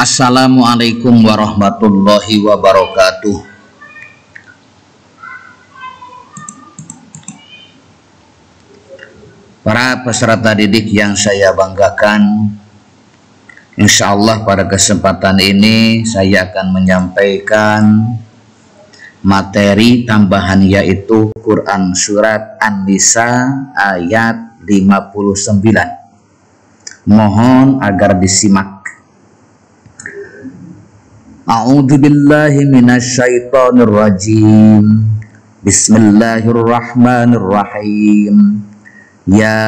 Assalamualaikum warahmatullahi wabarakatuh. Para peserta didik yang saya banggakan, insya Allah pada kesempatan ini saya akan menyampaikan materi tambahan, yaitu Quran Surat An-Nisa ayat 59. Mohon agar disimak. A'udzu billahi minasyaitonir rajim. Bismillahirrahmanirrahim. Ya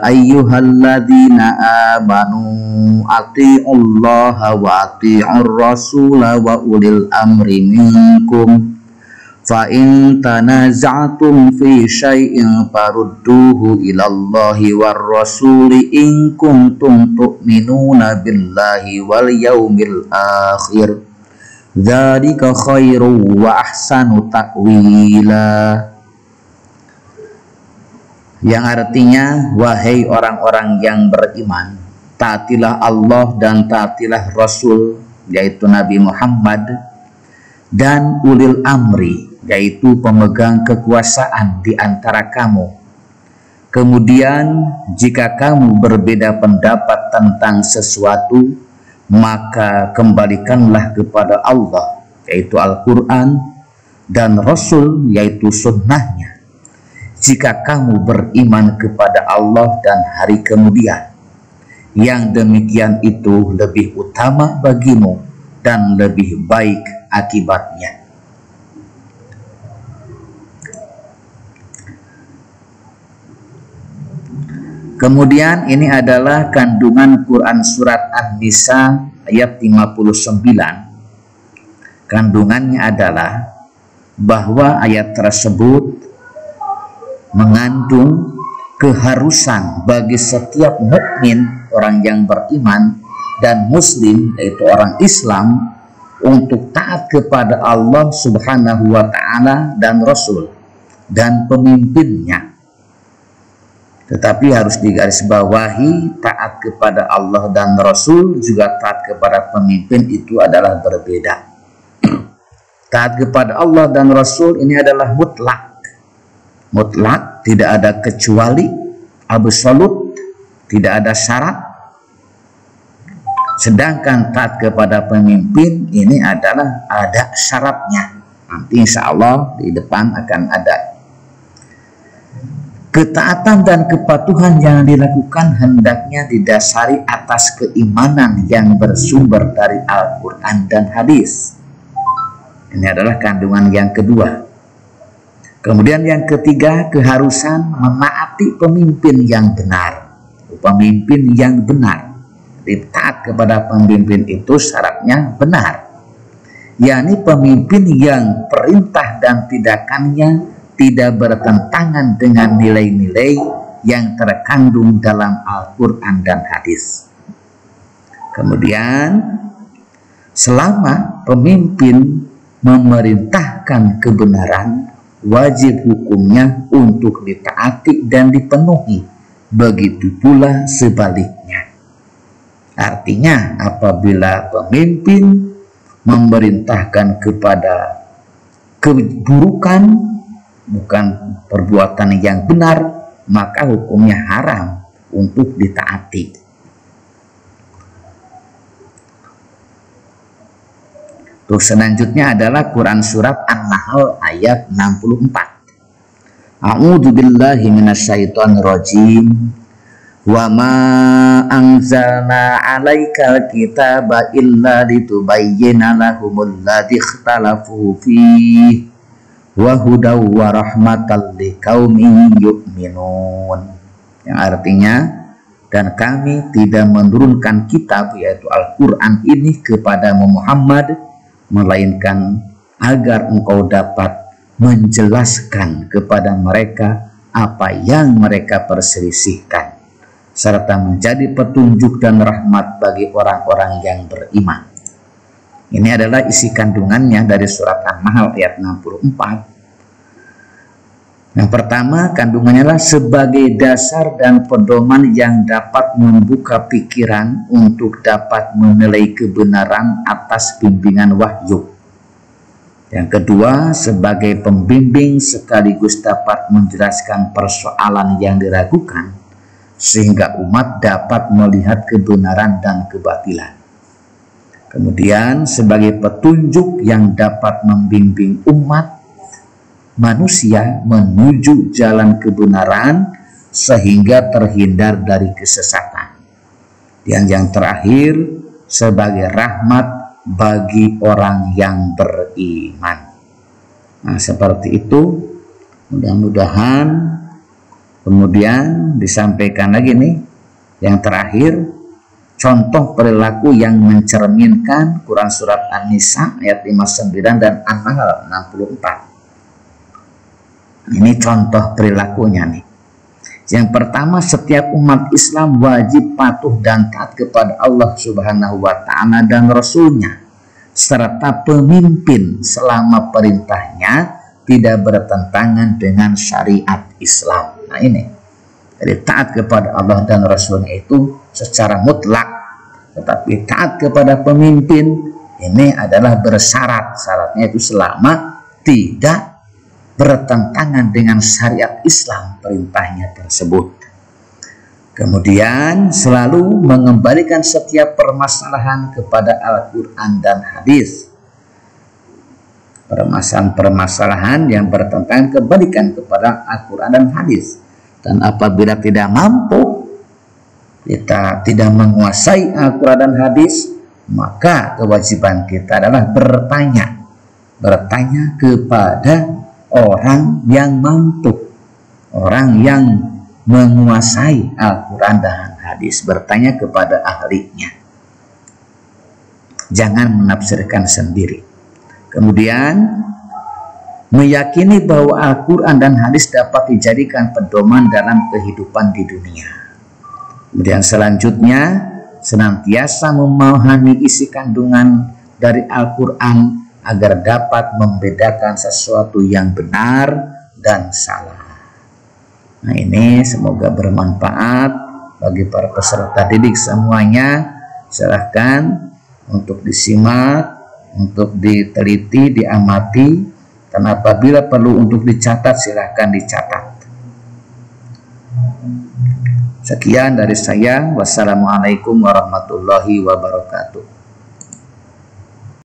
ayyuhalladzina amanu atti'ullaha wa atti'ur rasula wa ulil amri minkum. Fa in tanaza'tum fi syai'in farudduhu ilallahi war rasuli in kuntum tu'minuna billahi wal yaumil akhir. Dzalika khairu wa ahsanu ta'wila. Yang artinya, wahai orang-orang yang beriman, taatilah Allah dan taatilah Rasul, yaitu Nabi Muhammad, dan ulil amri, yaitu pemegang kekuasaan di antara kamu. Kemudian jika kamu berbeda pendapat tentang sesuatu, maka kembalikanlah kepada Allah, yaitu Al-Quran, dan Rasul, yaitu sunnahnya. Jika kamu beriman kepada Allah dan hari kemudian, yang demikian itu lebih utama bagimu dan lebih baik akibatnya. Kemudian ini adalah kandungan Quran Surat An-Nisa ayat 59. Kandungannya adalah bahwa ayat tersebut mengandung keharusan bagi setiap mukmin, orang yang beriman, dan muslim, yaitu orang Islam, untuk taat kepada Allah Subhanahu wa Ta'ala dan Rasul dan pemimpinnya. Tetapi harus digarisbawahi, taat kepada Allah dan Rasul juga taat kepada pemimpin itu adalah berbeda. Taat kepada Allah dan Rasul ini adalah mutlak. Mutlak, tidak ada kecuali, absolut, tidak ada syarat. Sedangkan taat kepada pemimpin ini adalah ada syaratnya. Nanti insya Allah di depan akan ada. Ketaatan dan kepatuhan yang dilakukan hendaknya didasari atas keimanan yang bersumber dari Al-Quran dan hadis. Ini adalah kandungan yang kedua. Kemudian yang ketiga, keharusan menaati pemimpin yang benar. Pemimpin yang benar. Taat kepada pemimpin itu syaratnya benar. yakni pemimpin yang perintah dan tindakannya tidak bertentangan dengan nilai-nilai yang terkandung dalam Al-Quran dan hadis. Kemudian, selama pemimpin memerintahkan kebenaran, wajib hukumnya untuk ditaati dan dipenuhi. Begitu pula sebaliknya. Artinya, apabila pemimpin memerintahkan kepada keburukan, bukan perbuatan yang benar, maka hukumnya haram untuk ditaati. Terus selanjutnya adalah Quran Surat An-Nahl ayat 64. A'udzu billahi minasyaitonir rajim. Wa ma anzalna 'alaikal kitaba illa litubayyana lahumul ladzi ikhtalafu fihi wa hudaw wa rahmatal liqaumin yu'minun. Yang artinya, dan kami tidak menurunkan kitab yaitu Al-Quran ini kepadamu Muhammad melainkan agar engkau dapat menjelaskan kepada mereka apa yang mereka perselisihkan, serta menjadi petunjuk dan rahmat bagi orang-orang yang beriman. Ini adalah isi kandungannya dari surat An-Nahl ayat 64. Yang pertama, kandungannya adalah sebagai dasar dan pedoman yang dapat membuka pikiran untuk dapat menilai kebenaran atas bimbingan wahyu. Yang kedua, sebagai pembimbing sekaligus dapat menjelaskan persoalan yang diragukan, sehingga umat dapat melihat kebenaran dan kebatilan. Kemudian sebagai petunjuk yang dapat membimbing umat manusia menuju jalan kebenaran sehingga terhindar dari kesesatan. Dan yang terakhir, sebagai rahmat bagi orang yang beriman. Nah, seperti itu. Mudah-mudahan kemudian disampaikan lagi nih yang terakhir, contoh perilaku yang mencerminkan Quran surat An-Nisa ayat 59 dan An-Nahl 64. Ini contoh perilakunya nih. Yang pertama, setiap umat Islam wajib patuh dan taat kepada Allah Subhanahu wa Ta'ala dan Rasul-Nya, serta pemimpin selama perintahnya tidak bertentangan dengan syariat Islam. Nah ini, jadi taat kepada Allah dan Rasul-Nya itu secara mutlak, tetapi taat kepada pemimpin ini adalah bersyarat. Syaratnya itu selama tidak bertentangan dengan syariat Islam perintahnya tersebut. Kemudian selalu mengembalikan setiap permasalahan kepada Al-Quran dan hadis. Permasalahan yang bertentangan kembalikan kepada Al-Quran dan hadis. Dan apabila tidak mampu, kita tidak menguasai Al-Quran dan hadis, maka kewajiban kita adalah bertanya kepada orang yang mampu, orang yang menguasai Al-Quran dan hadis, bertanya kepada ahlinya. Jangan menafsirkan sendiri. Kemudian meyakini bahwa Al-Quran dan hadis dapat dijadikan pedoman dalam kehidupan di dunia. Kemudian selanjutnya, senantiasa memahami isi kandungan dari Al-Quran agar dapat membedakan sesuatu yang benar dan salah. Nah ini semoga bermanfaat bagi para peserta didik semuanya. Silahkan untuk disimak, untuk diteliti, diamati, dan apabila perlu untuk dicatat silahkan dicatat. Sekian dari saya. Wassalamualaikum warahmatullahi wabarakatuh.